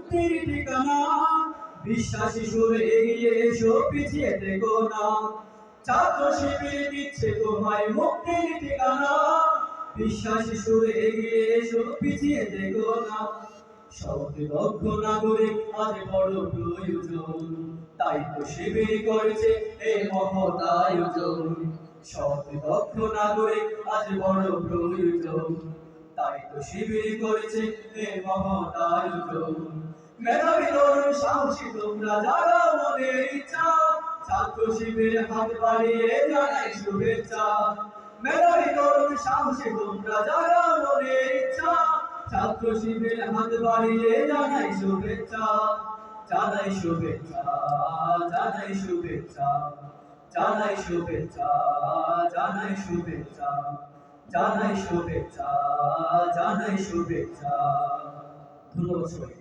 মুক্তির ঠিকানা। বিশ্বাসী সুরে এগিয়ে এসো, পিছিয়ে থেকো না। ছাত্র শিবির দিচ্ছে তোমায় মুক্তির ঠিকানা। বিশ্বাসী সুরে এগিয়ে এসো, পিছিয়ে থেকো না। সৎ দক্ষ নাগরিক আজ বড় প্রয়োজন, তাই তো শিবির করেছে এই মহৎ আয়োজন। সৎ দক্ষ নাগরিক আজ বড় প্রয়োজন, তাই তো শিবির করেছে এই মহৎ আয়োজন। মেধাবী তরুণ সাহসী তোমরা যারা মনের ইচ্ছা, ছাত্র শিবিরে হাত বাড়িয়ে জানাই শুভেচ্ছা। মেধাবী তরুণ সাহসী তোমরা যারা মনের ইচ্ছা, ছাত্র শিবিরে হাত বাড়িয়ে জানাই শুভেচ্ছা। জানাই শুভেচ্ছা, জানাই শুভেচ্ছা, জানাই শুভেচ্ছা, জানাই শুভেচ্ছা, জানাই শুভেচ্ছা, জানাই শুভেচ্ছা। ধন্যবাদ সবাই।